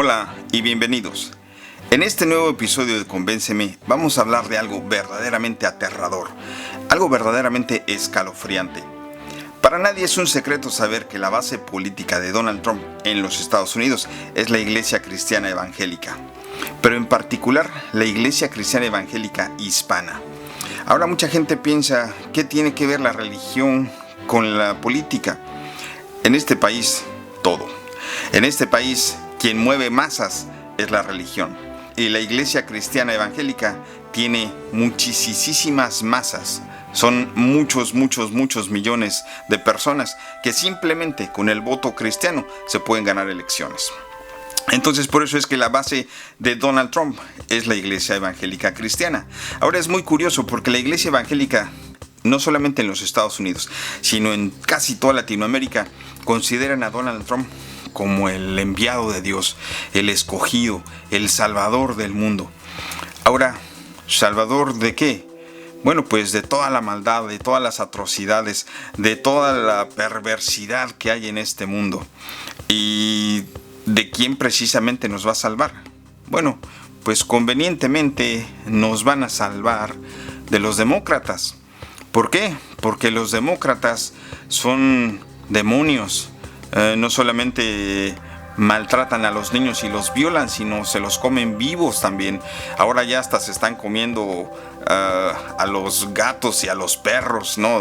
Hola y bienvenidos. En este nuevo episodio de Convénceme vamos a hablar de algo verdaderamente aterrador, algo verdaderamente escalofriante. Para nadie es un secreto saber que la base política de Donald Trump en los Estados Unidos es la Iglesia Cristiana Evangélica, pero en particular la Iglesia Cristiana Evangélica Hispana. Ahora mucha gente piensa, ¿qué tiene que ver la religión con la política? En este país, todo. En este país, quien mueve masas es la religión. Y la Iglesia Cristiana Evangélica tiene muchísimas masas. Son muchos millones de personas que simplemente con el voto cristiano se pueden ganar elecciones. Entonces por eso es que la base de Donald Trump es la Iglesia Evangélica Cristiana. Ahora es muy curioso porque la Iglesia Evangélica, no solamente en los Estados Unidos, sino en casi toda Latinoamérica, consideran a Donald Trump como el enviado de Dios, el escogido, el salvador del mundo. Ahora, ¿salvador de qué? Bueno, pues de toda la maldad, de todas las atrocidades, de toda la perversidad que hay en este mundo. ¿Y de quién precisamente nos va a salvar? Bueno, pues convenientemente nos van a salvar de los demócratas. ¿Por qué? Porque los demócratas son demonios. No solamente maltratan a los niños y los violan, sino se los comen vivos también. Ahora ya hasta se están comiendo a los gatos y a los perros, ¿no?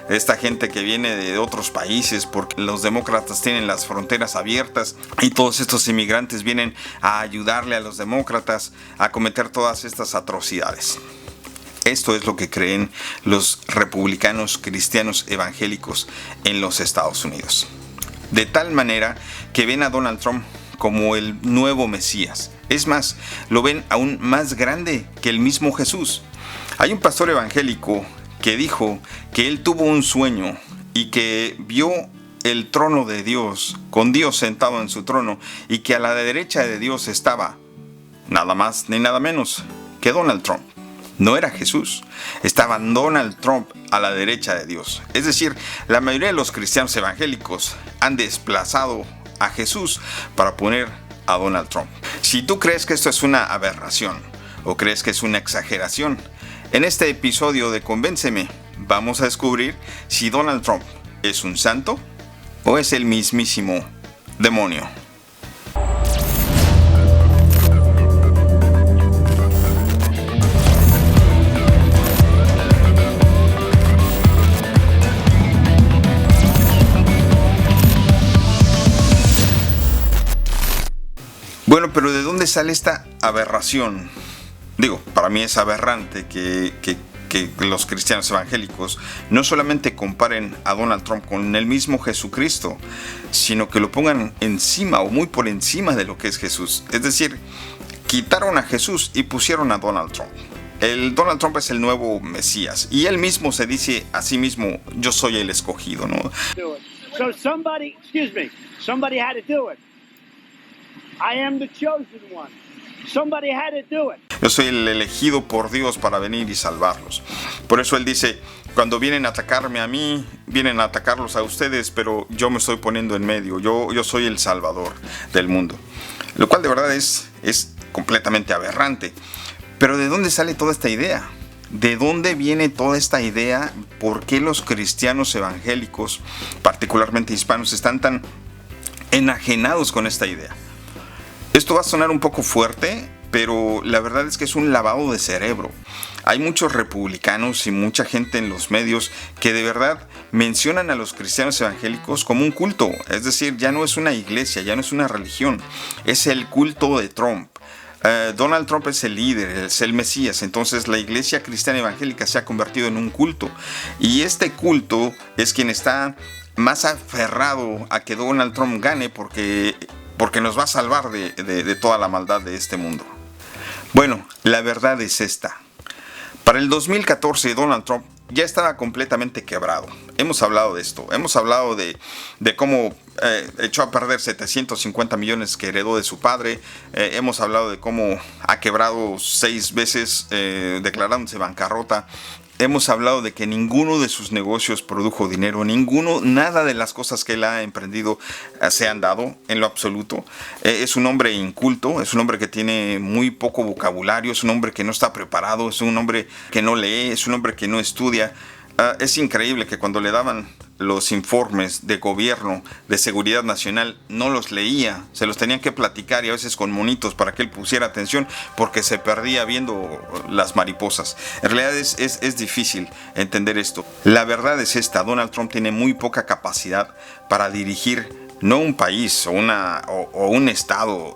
Esta gente que viene de otros países, porque los demócratas tienen las fronteras abiertas y todos estos inmigrantes vienen a ayudarle a los demócratas a cometer todas estas atrocidades. Esto es lo que creen los republicanos cristianos evangélicos en los Estados Unidos. De tal manera que ven a Donald Trump como el nuevo Mesías. Es más, lo ven aún más grande que el mismo Jesús. Hay un pastor evangélico que dijo que él tuvo un sueño y que vio el trono de Dios, con Dios sentado en su trono, y que a la derecha de Dios estaba nada más ni nada menos que Donald Trump. No era Jesús, estaba Donald Trump a la derecha de Dios. Es decir, la mayoría de los cristianos evangélicos han desplazado a Jesús para poner a Donald Trump. Si tú crees que esto es una aberración o crees que es una exageración, en este episodio de Convénceme vamos a descubrir si Donald Trump es un santo o es el mismísimo demonio. Bueno, pero ¿de dónde sale esta aberración? Digo, para mí es aberrante que los cristianos evangélicos no solamente comparen a Donald Trump con el mismo Jesucristo, sino que lo pongan encima o muy por encima de lo que es Jesús. Es decir, quitaron a Jesús y pusieron a Donald Trump. El Donald Trump es el nuevo Mesías y él mismo se dice a sí mismo, yo soy el escogido, ¿no? So somebody had to do it. I am the chosen one. Somebody had to do it. Yo soy el elegido por Dios para venir y salvarlos. Por eso él dice, cuando vienen a atacarme a mí, vienen a atacarlos a ustedes, pero yo me estoy poniendo en medio. Yo soy el salvador del mundo. Lo cual de verdad es completamente aberrante. Pero ¿de dónde sale toda esta idea? ¿De dónde viene toda esta idea? ¿Por qué los cristianos evangélicos, particularmente hispanos, están tan enajenados con esta idea? Esto va a sonar un poco fuerte, pero la verdad es que es un lavado de cerebro. Hay muchos republicanos y mucha gente en los medios que de verdad mencionan a los cristianos evangélicos como un culto. Es decir, ya no es una iglesia, ya no es una religión, es el culto de Trump. Donald Trump es el líder, es el Mesías, entonces la Iglesia Cristiana Evangélica se ha convertido en un culto. Y este culto es quien está más aferrado a que Donald Trump gane porque nos va a salvar de toda la maldad de este mundo. Bueno, la verdad es esta. Para el 2014 Donald Trump ya estaba completamente quebrado. Hemos hablado de esto, hemos hablado de cómo echó a perder 750 millones que heredó de su padre. Hemos hablado de cómo ha quebrado 6 veces declarándose bancarrota. hemos hablado de que ninguno de sus negocios produjo dinero, nada de las cosas que él ha emprendido se han dado en lo absoluto. Es un hombre inculto, es un hombre que tiene muy poco vocabulario, es un hombre que no está preparado, es un hombre que no lee, es un hombre que no estudia. Es increíble que cuando le daban los informes de gobierno, de seguridad nacional, no los leía, se los tenían que platicar y a veces con monitos para que él pusiera atención porque se perdía viendo las mariposas. En realidad es difícil entender esto. La verdad es esta: Donald Trump tiene muy poca capacidad para dirigir no un país o un estado.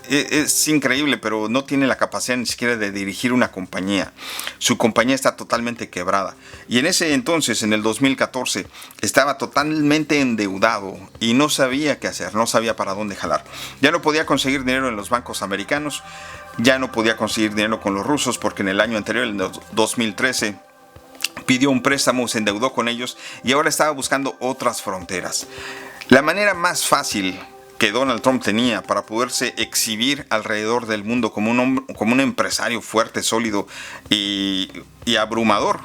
Es increíble, pero no tiene la capacidad ni siquiera de dirigir una compañía. Su compañía está totalmente quebrada. Y en ese entonces, en el 2014, estaba totalmente endeudado y no sabía qué hacer, no sabía para dónde jalar. Ya no podía conseguir dinero en los bancos americanos, ya no podía conseguir dinero con los rusos porque en el año anterior, en el 2013, pidió un préstamo, se endeudó con ellos y ahora estaba buscando otras fronteras. La manera más fácil que Donald Trump tenía para poderse exhibir alrededor del mundo como un empresario fuerte, sólido y abrumador,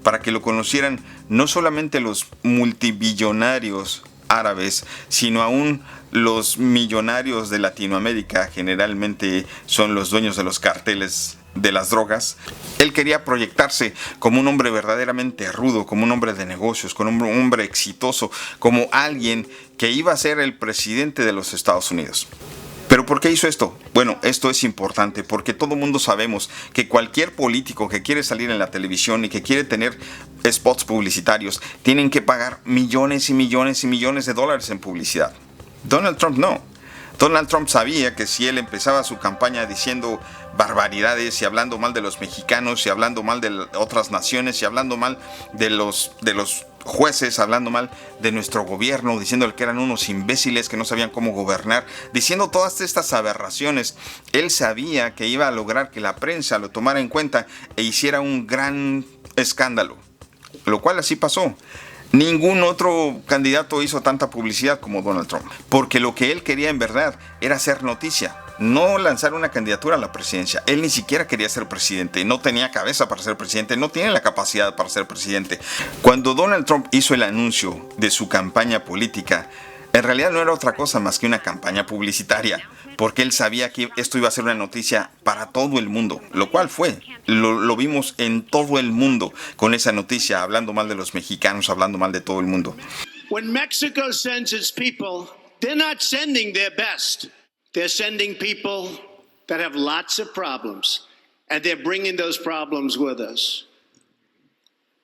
para que lo conocieran no solamente los multibillonarios árabes, sino aún los millonarios de Latinoamérica, generalmente son los dueños de los carteles de las drogas. Él quería proyectarse como un hombre verdaderamente rudo, como un hombre de negocios, como un hombre exitoso, como alguien que iba a ser el presidente de los Estados Unidos. ¿Pero por qué hizo esto? Bueno, esto es importante porque todo el mundo sabemos que cualquier político que quiere salir en la televisión y que quiere tener spots publicitarios tienen que pagar millones y millones y millones de dólares en publicidad. Donald Trump no. Donald Trump sabía que si él empezaba su campaña diciendo barbaridades y hablando mal de los mexicanos y hablando mal de otras naciones y hablando mal de los jueces, hablando mal de nuestro gobierno, diciéndole que eran unos imbéciles que no sabían cómo gobernar, diciendo todas estas aberraciones, él sabía que iba a lograr que la prensa lo tomara en cuenta e hiciera un gran escándalo, lo cual así pasó. Ningún otro candidato hizo tanta publicidad como Donald Trump, porque lo que él quería en verdad era hacer noticia, no lanzar una candidatura a la presidencia. Él ni siquiera quería ser presidente, no tenía cabeza para ser presidente, no tiene la capacidad para ser presidente. Cuando Donald Trump hizo el anuncio de su campaña política, en realidad no era otra cosa más que una campaña publicitaria, porque él sabía que esto iba a ser una noticia para todo el mundo, lo cual fue. Lo vimos en todo el mundo con esa noticia, hablando mal de los mexicanos, hablando mal de todo el mundo. When Mexico sends its people, they're not sending their best. They're sending people that have lots of problems, and they're bringing those problems with us.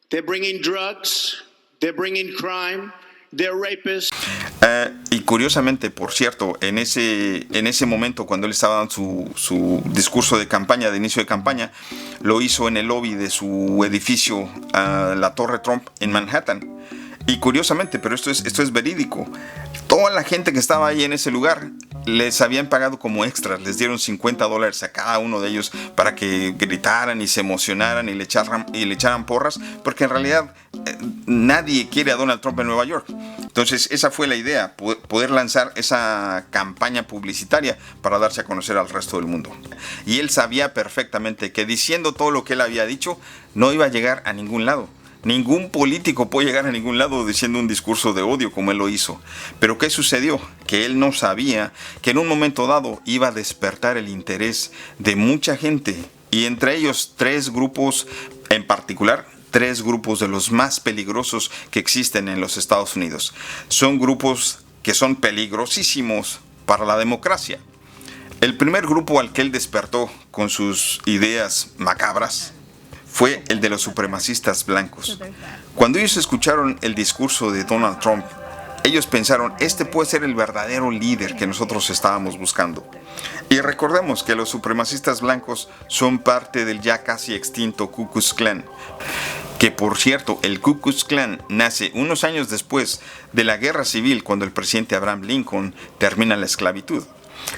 They're bringing drugs, they're bringing crime, they're rapists. Y curiosamente, por cierto, en ese momento, cuando él estaba dando su discurso de campaña, de inicio de campaña, lo hizo en el lobby de su edificio, la Torre Trump en Manhattan. Y curiosamente, pero esto es verídico, toda la gente que estaba ahí en ese lugar les habían pagado como extras, les dieron $50 a cada uno de ellos para que gritaran y se emocionaran y le echaran porras, porque en realidad nadie quiere a Donald Trump en Nueva York. Entonces esa fue la idea, poder lanzar esa campaña publicitaria para darse a conocer al resto del mundo. Y él sabía perfectamente que diciendo todo lo que él había dicho no iba a llegar a ningún lado. Ningún político puede llegar a ningún lado diciendo un discurso de odio como él lo hizo. Pero ¿qué sucedió? Que él no sabía que en un momento dado iba a despertar el interés de mucha gente. Y entre ellos 3 grupos en particular, 3 grupos de los más peligrosos que existen en los Estados Unidos. Son grupos que son peligrosísimos para la democracia. El primer grupo al que él despertó con sus ideas macabras fue el de los supremacistas blancos. Cuando ellos escucharon el discurso de Donald Trump, ellos pensaron, este puede ser el verdadero líder que nosotros estábamos buscando. Y recordemos que los supremacistas blancos son parte del ya casi extinto Ku Klux Klan. Que por cierto, el Ku Klux Klan nace unos años después de la guerra civil, cuando el presidente Abraham Lincoln termina la esclavitud.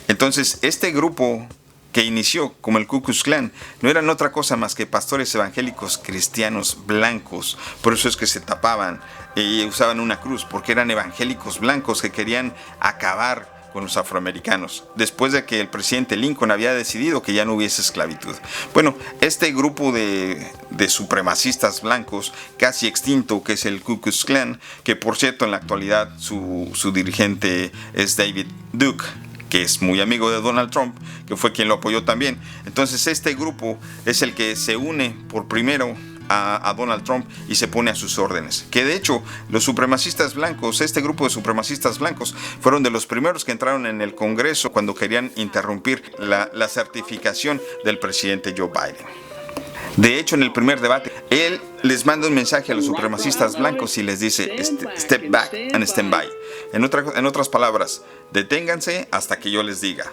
Entonces, este grupo que inició como el Ku Klux Klan no eran otra cosa más que pastores evangélicos cristianos blancos. Por eso es que se tapaban y usaban una cruz, porque eran evangélicos blancos que querían acabar con los afroamericanos, después de que el presidente Lincoln había decidido que ya no hubiese esclavitud. Bueno, este grupo de supremacistas blancos casi extinto, que es el Ku Klux Klan, que por cierto en la actualidad su dirigente es David Duke, que es muy amigo de Donald Trump, que fue quien lo apoyó también. Entonces este grupo es el que se une por primero a Donald Trump y se pone a sus órdenes. Que de hecho los supremacistas blancos, este grupo de supremacistas blancos, fueron de los primeros que entraron en el Congreso cuando querían interrumpir la certificación del presidente Joe Biden. De hecho, en el primer debate, él les manda un mensaje a los supremacistas blancos y les dice: step back and stand by. En otras palabras, deténganse hasta que yo les diga.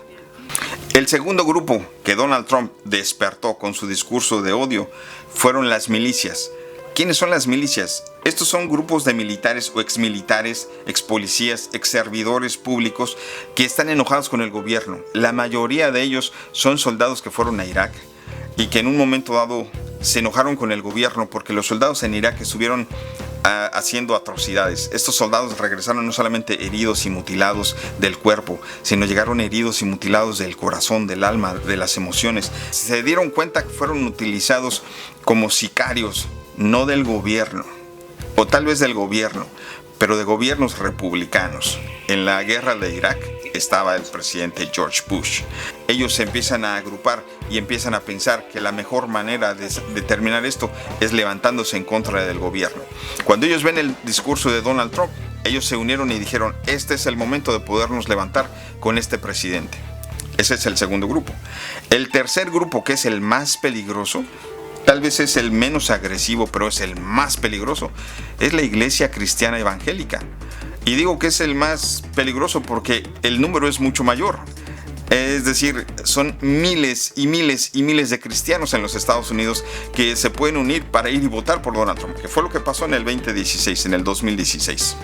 El segundo grupo que Donald Trump despertó con su discurso de odio fueron las milicias. ¿Quiénes son las milicias? Estos son grupos de militares o exmilitares, expolicías, exservidores públicos que están enojados con el gobierno. La mayoría de ellos son soldados que fueron a Irak y que en un momento dado se enojaron con el gobierno porque los soldados en Irak estuvieron haciendo atrocidades. Estos soldados regresaron no solamente heridos y mutilados del cuerpo, sino llegaron heridos y mutilados del corazón, del alma, de las emociones. Se dieron cuenta que fueron utilizados como sicarios, no del gobierno, o tal vez del gobierno, pero de gobiernos republicanos. En la guerra de Irak estaba el presidente George Bush. Ellos se empiezan a agrupar y empiezan a pensar que la mejor manera de terminar esto es levantándose en contra del gobierno. Cuando ellos ven el discurso de Donald Trump, ellos se unieron y dijeron: este es el momento de podernos levantar con este presidente. Ese es el segundo grupo. El tercer grupo, que es el más peligroso, tal vez es el menos agresivo, pero es el más peligroso, es la iglesia cristiana evangélica. Y digo que es el más peligroso porque el número es mucho mayor. Es decir, son miles y miles y miles de cristianos en los Estados Unidos que se pueden unir para ir y votar por Donald Trump, que fue lo que pasó en el 2016, en el 2016.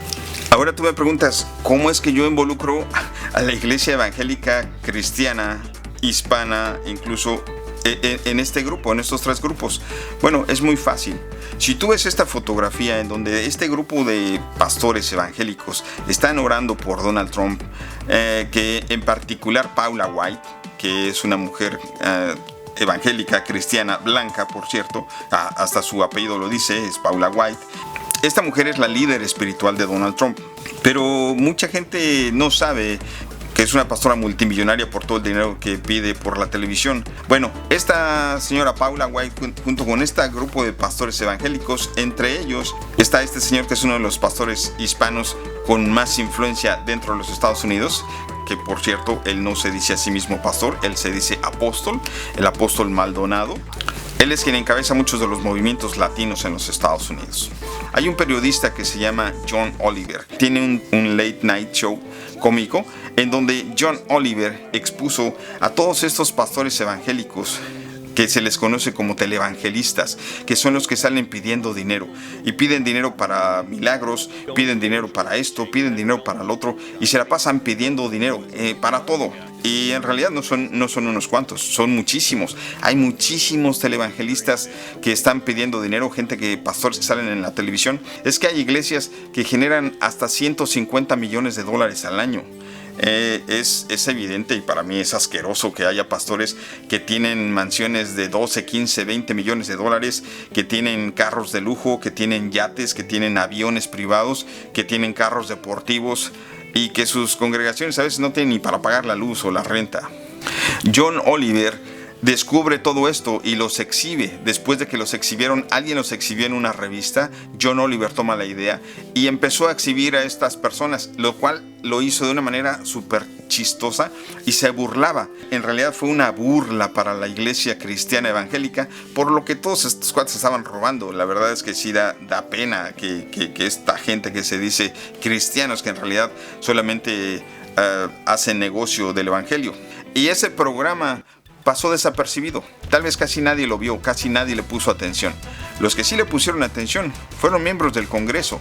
Ahora tú me preguntas, ¿cómo es que yo involucro a la iglesia evangélica cristiana, hispana, incluso en este grupo, en estos tres grupos? Bueno, es muy fácil. Si tú ves esta fotografía en donde este grupo de pastores evangélicos están orando por Donald Trump, que en particular Paula White, que es una mujer evangélica, cristiana, blanca, por cierto, hasta su apellido lo dice, es Paula White. Esta mujer es la líder espiritual de Donald Trump, pero mucha gente no sabe que es una pastora multimillonaria por todo el dinero que pide por la televisión. Bueno, esta señora Paula White, junto con este grupo de pastores evangélicos, entre ellos está este señor que es uno de los pastores hispanos con más influencia dentro de los Estados Unidos, que por cierto, él no se dice a sí mismo pastor, él se dice apóstol, el apóstol Maldonado. Él es quien encabeza muchos de los movimientos latinos en los Estados Unidos. Hay un periodista que se llama John Oliver. Tiene un late night show cómico en donde John Oliver expuso a todos estos pastores evangélicos que se les conoce como televangelistas, que son los que salen pidiendo dinero y piden dinero para milagros, piden dinero para esto, piden dinero para el otro y se la pasan pidiendo dinero para todo. Y en realidad no son unos cuantos, son muchísimos. Hay muchísimos televangelistas que están pidiendo dinero, pastores que salen en la televisión. Es que hay iglesias que generan hasta $150 millones al año. Es evidente y para mí es asqueroso que haya pastores que tienen mansiones de 12, 15, 20 millones de dólares, que tienen carros de lujo, que tienen yates, que tienen aviones privados, que tienen carros deportivos y que sus congregaciones a veces no tienen ni para pagar la luz o la renta. John Oliver descubre todo esto y los exhibe. Después de que los exhibieron, alguien los exhibió en una revista. John Oliver toma la idea y empezó a exhibir a estas personas, lo cual lo hizo de una manera súper chistosa y se burlaba. En realidad fue una burla para la iglesia cristiana evangélica, por lo que todos estos cuates estaban robando. La verdad es que sí da pena que esta gente que se dice cristianos, que en realidad solamente hacen negocio del evangelio. Y ese programa pasó desapercibido. Tal vez casi nadie lo vio, casi nadie le puso atención. Los que sí le pusieron atención fueron miembros del Congreso,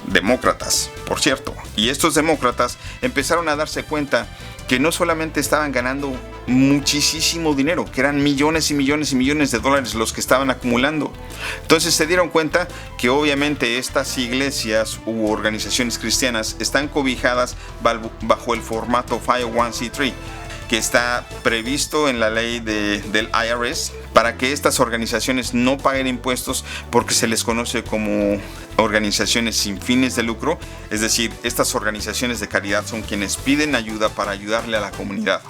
demócratas, por cierto. Y estos demócratas empezaron a darse cuenta que no solamente estaban ganando muchísimo dinero, que eran millones y millones y millones de dólares los que estaban acumulando. Entonces se dieron cuenta que obviamente estas iglesias u organizaciones cristianas están cobijadas bajo el formato 501c3, que está previsto en la ley del IRS para que estas organizaciones no paguen impuestos, porque se les conoce como organizaciones sin fines de lucro. Es decir, estas organizaciones de caridad son quienes piden ayuda para ayudarle a la comunidad.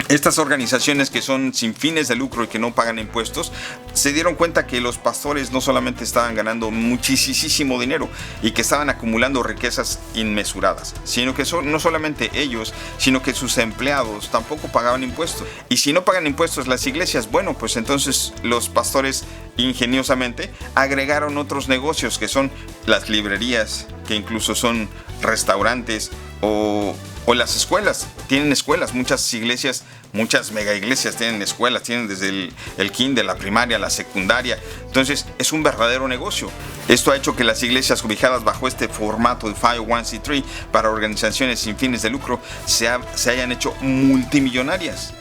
Estas organizaciones que son sin fines de lucro y que no pagan impuestos se dieron cuenta que los pastores no solamente estaban ganando muchísimo dinero y que estaban acumulando riquezas inmesuradas, sino que no solamente ellos, sino que sus empleados tampoco pagaban impuestos. Y si no pagan impuestos las iglesias, bueno, pues entonces los pastores ingeniosamente agregaron otros negocios que son las librerías, que incluso son restaurantes, o las escuelas. Tienen escuelas, muchas iglesias, muchas mega iglesias tienen escuelas, tienen desde el kinder, la primaria, la secundaria. Entonces es un verdadero negocio. Esto ha hecho que las iglesias ubicadas bajo este formato de 501c3 para organizaciones sin fines de lucro se hayan hecho multimillonarias.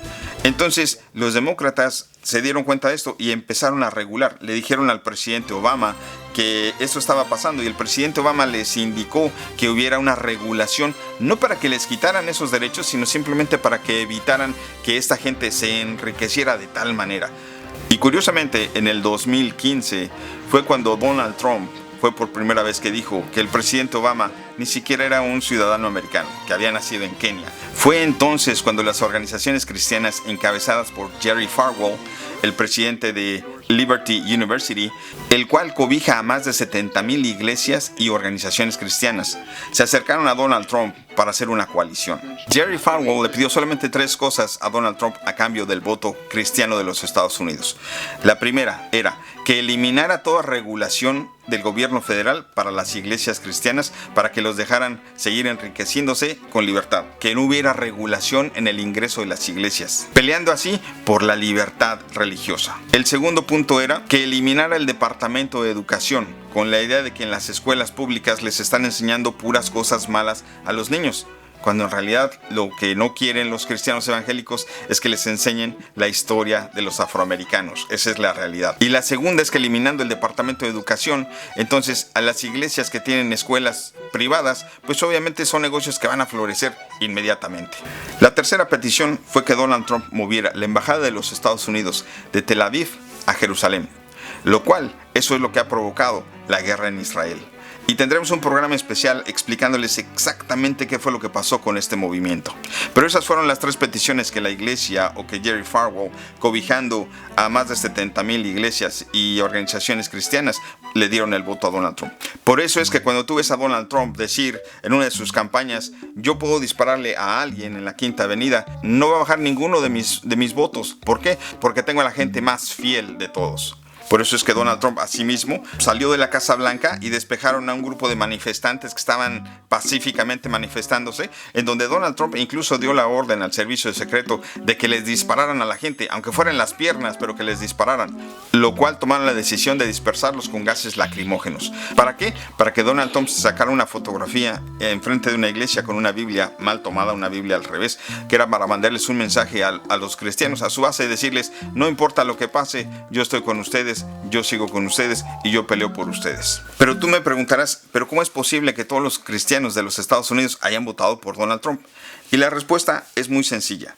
Entonces los demócratas se dieron cuenta de esto y empezaron a regular. Le dijeron al presidente Obama que eso estaba pasando, y el presidente Obama les indicó que hubiera una regulación, no para que les quitaran esos derechos, sino simplemente para que evitaran que esta gente se enriqueciera de tal manera. Y curiosamente, en el 2015 fue cuando Donald Trump fue por primera vez que dijo que el presidente Obama ni siquiera era un ciudadano americano, que había nacido en Kenia. Fue entonces cuando las organizaciones cristianas encabezadas por Jerry Falwell, el presidente de Liberty University, el cual cobija a más de 70,000 iglesias y organizaciones cristianas, se acercaron a Donald Trump para hacer una coalición. Jerry Falwell le pidió solamente 3 cosas a Donald Trump a cambio del voto cristiano de los Estados Unidos. La primera era que eliminara toda regulación del gobierno federal para las iglesias cristianas, para que los dejaran seguir enriqueciéndose con libertad, que no hubiera regulación en el ingreso de las iglesias, peleando así por la libertad religiosa. El segundo punto era que eliminara el Departamento de Educación, con la idea de que en las escuelas públicas les están enseñando puras cosas malas a los niños, cuando en realidad lo que no quieren los cristianos evangélicos es que les enseñen la historia de los afroamericanos. Esa es la realidad. Y la segunda es que eliminando el Departamento de Educación, entonces a las iglesias que tienen escuelas privadas, pues obviamente son negocios que van a florecer inmediatamente. La tercera petición fue que Donald Trump moviera la embajada de los Estados Unidos de Tel Aviv a Jerusalén, lo cual, eso es lo que ha provocado la guerra en Israel. Y tendremos un programa especial explicándoles exactamente qué fue lo que pasó con este movimiento. Pero esas fueron las 3 peticiones que la iglesia, o que Jerry Falwell, cobijando a más de 70,000 iglesias y organizaciones cristianas, le dieron el voto a Donald Trump. Por eso es que cuando tú ves a Donald Trump decir en una de sus campañas, yo puedo dispararle a alguien en la Quinta Avenida, no va a bajar ninguno de mis votos. ¿Por qué? Porque tengo a la gente más fiel de todos. Por eso es que Donald Trump asimismo salió de la Casa Blanca y despejaron a un grupo de manifestantes que estaban pacíficamente manifestándose, en donde Donald Trump incluso dio la orden al servicio secreto de que les dispararan a la gente, aunque fuera en las piernas, pero que les dispararan, lo cual tomaron la decisión de dispersarlos con gases lacrimógenos. ¿Para qué? Para que Donald Trump sacara una fotografía enfrente de una iglesia con una Biblia mal tomada, una Biblia al revés, que era para mandarles un mensaje a los cristianos a su base y decirles, no importa lo que pase, yo estoy con ustedes, yo sigo con ustedes y yo peleo por ustedes. Pero tú me preguntarás, ¿pero cómo es posible que todos los cristianos de los Estados Unidos hayan votado por Donald Trump? Y la respuesta es muy sencilla.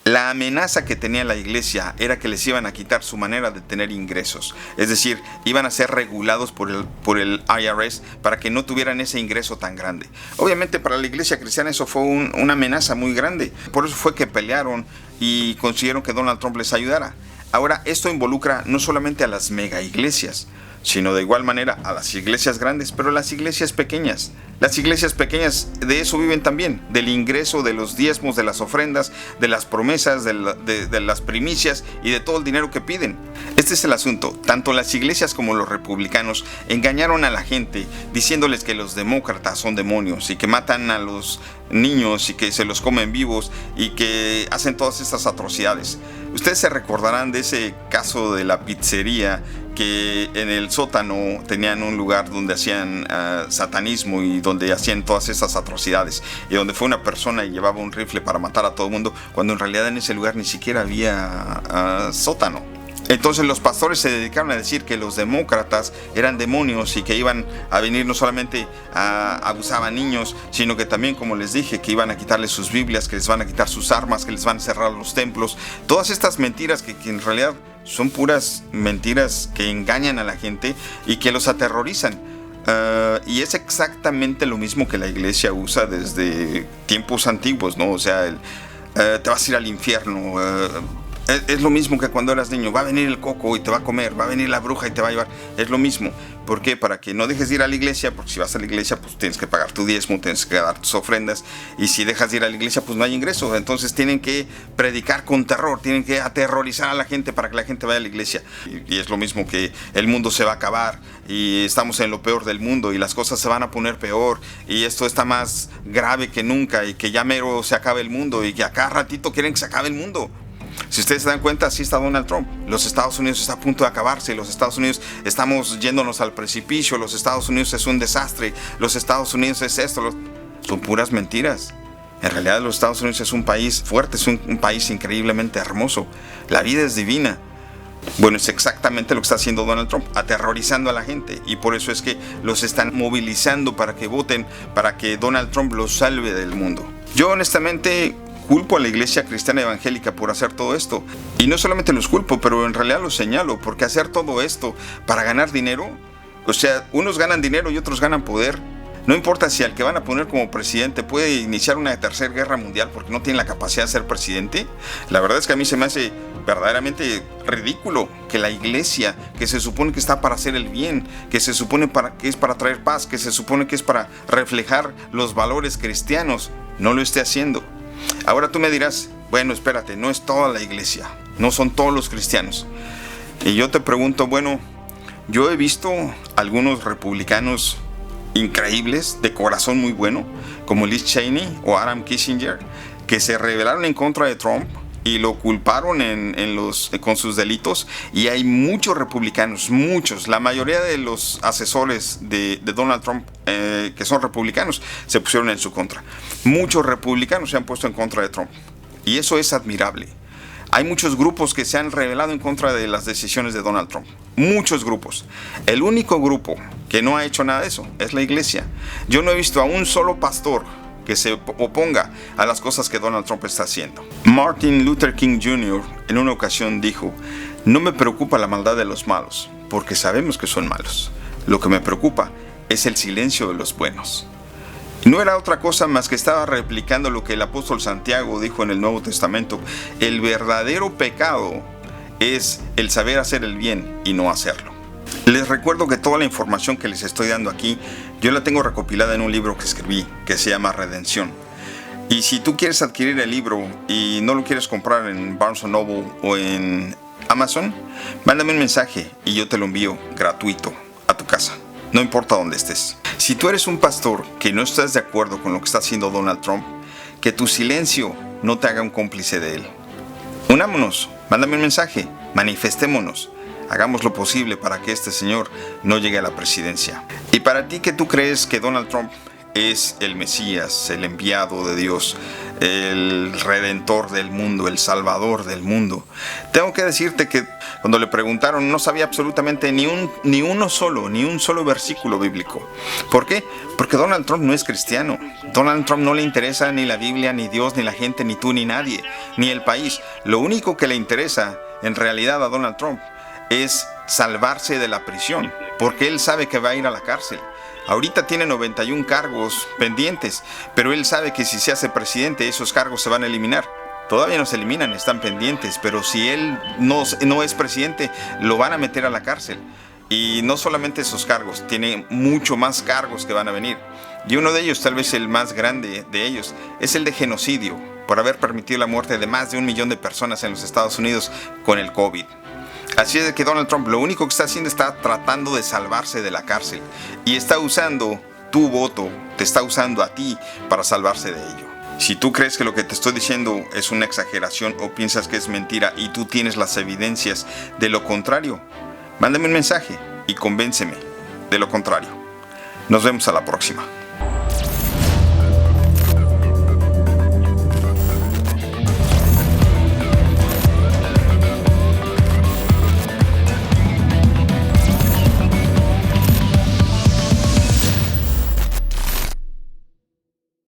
La amenaza que tenía la iglesia era que les iban a quitar su manera de tener ingresos. Es decir, iban a ser regulados por el IRS para que no tuvieran ese ingreso tan grande. Obviamente para la iglesia cristiana eso fue una amenaza muy grande. Por eso fue que pelearon y consiguieron que Donald Trump les ayudara. Ahora, esto involucra no solamente a las mega iglesias, sino de igual manera a las iglesias grandes, pero las iglesias pequeñas. Las iglesias pequeñas de eso viven también, del ingreso, de los diezmos, de las ofrendas, de las promesas, de las primicias y de todo el dinero que piden. Este es el asunto. Tanto las iglesias como los republicanos engañaron a la gente diciéndoles que los demócratas son demonios y que matan a los niños y que se los comen vivos y que hacen todas estas atrocidades. Ustedes se recordarán de ese caso de la pizzería que en el sótano tenían un lugar donde hacían satanismo y donde hacían todas esas atrocidades, y donde fue una persona y llevaba un rifle para matar a todo el mundo, cuando en realidad en ese lugar ni siquiera había sótano. Entonces los pastores se dedicaron a decir que los demócratas eran demonios y que iban a venir no solamente a abusar a niños, sino que también, como les dije, que iban a quitarles sus Biblias, que les van a quitar sus armas, que les van a cerrar los templos. Todas estas mentiras que en realidad son puras mentiras que engañan a la gente y que los aterrorizan. Y es exactamente lo mismo que la iglesia usa desde tiempos antiguos, ¿no? O sea, te vas a ir al infierno. Es lo mismo que cuando eras niño. Va a venir el coco y te va a comer. Va a venir la bruja y te va a llevar. Es lo mismo. ¿Por qué? Para que no dejes de ir a la iglesia, porque si vas a la iglesia, pues tienes que pagar tu diezmo, tienes que dar tus ofrendas. Y si dejas de ir a la iglesia, pues no hay ingreso. Entonces tienen que predicar con terror, tienen que aterrorizar a la gente para que la gente vaya a la iglesia. Y es lo mismo que el mundo se va a acabar y estamos en lo peor del mundo y las cosas se van a poner peor y esto está más grave que nunca y que ya mero se acabe el mundo y que a cada ratito quieren que se acabe el mundo. Si ustedes se dan cuenta, así está Donald Trump. Los Estados Unidos está a punto de acabarse. Los Estados Unidos estamos yéndonos al precipicio. Los Estados Unidos es un desastre. Los Estados Unidos es esto. Son puras mentiras. En realidad los Estados Unidos es un país fuerte, es un país increíblemente hermoso. La vida es divina. Bueno, es exactamente lo que está haciendo Donald Trump, aterrorizando a la gente. Y por eso es que los están movilizando para que voten, para que Donald Trump los salve del mundo. Yo honestamente culpo a la iglesia cristiana evangélica por hacer todo esto. Y no solamente los culpo, pero en realidad los señalo, porque hacer todo esto para ganar dinero, o sea, unos ganan dinero y otros ganan poder. No importa si al que van a poner como presidente puede iniciar una tercera guerra mundial porque no tiene la capacidad de ser presidente. La verdad es que a mí se me hace verdaderamente ridículo que la iglesia, que se supone que está para hacer el bien, que se supone que es para traer paz, que se supone que es para reflejar los valores cristianos, no lo esté haciendo. Ahora tú me dirás, bueno, espérate, no es toda la iglesia, no son todos los cristianos. Y yo te pregunto, bueno, yo he visto algunos republicanos increíbles, de corazón muy bueno, como Liz Cheney o Adam Kinzinger, que se rebelaron en contra de Trump y lo culparon con sus delitos. Y hay muchos republicanos, muchos, la mayoría de los asesores de Donald Trump que son republicanos se pusieron en su contra. Muchos republicanos se han puesto en contra de Trump y eso es admirable. Hay muchos grupos que se han rebelado en contra de las decisiones de Donald Trump. Muchos grupos. El único grupo que no ha hecho nada de eso es la iglesia. Yo no he visto a un solo pastor que se oponga a las cosas que Donald Trump está haciendo. Martin Luther King Jr. en una ocasión dijo: no me preocupa la maldad de los malos, porque sabemos que son malos. Lo que me preocupa es el silencio de los buenos. No era otra cosa más que estaba replicando lo que el apóstol Santiago dijo en el Nuevo Testamento: el verdadero pecado es el saber hacer el bien y no hacerlo. Les recuerdo que toda la información que les estoy dando aquí, yo la tengo recopilada en un libro que escribí, que se llama Redención. Y si tú quieres adquirir el libro y no lo quieres comprar en Barnes & Noble o en Amazon, mándame un mensaje y yo te lo envío gratuito a tu casa. No importa dónde estés. Si tú eres un pastor que no estás de acuerdo con lo que está haciendo Donald Trump, que tu silencio no te haga un cómplice de él. Unámonos, mándame un mensaje, manifestémonos, hagamos lo posible para que este señor no llegue a la presidencia. Y para ti que tú crees que Donald Trump es el Mesías, el enviado de Dios, el redentor del mundo, el salvador del mundo, tengo que decirte que cuando le preguntaron no sabía absolutamente ni un solo versículo bíblico. ¿Por qué? Porque Donald Trump no es cristiano. Donald Trump no le interesa ni la Biblia, ni Dios, ni la gente, ni tú, ni nadie, ni el país. Lo único que le interesa en realidad a Donald Trump es salvarse de la prisión, porque él sabe que va a ir a la cárcel. Ahorita tiene 91 cargos pendientes, pero él sabe que si se hace presidente esos cargos se van a eliminar. Todavía no se eliminan, están pendientes, pero si él no es presidente, lo van a meter a la cárcel. Y no solamente esos cargos, tiene mucho más cargos que van a venir. Y uno de ellos, tal vez el más grande de ellos, es el de genocidio, por haber permitido la muerte de más de 1 millón de personas en los Estados Unidos con el COVID. Así es que Donald Trump lo único que está haciendo está tratando de salvarse de la cárcel y está usando tu voto, te está usando a ti para salvarse de ello. Si tú crees que lo que te estoy diciendo es una exageración o piensas que es mentira y tú tienes las evidencias de lo contrario, Mándame un mensaje y convénceme de lo contrario. Nos vemos a la próxima.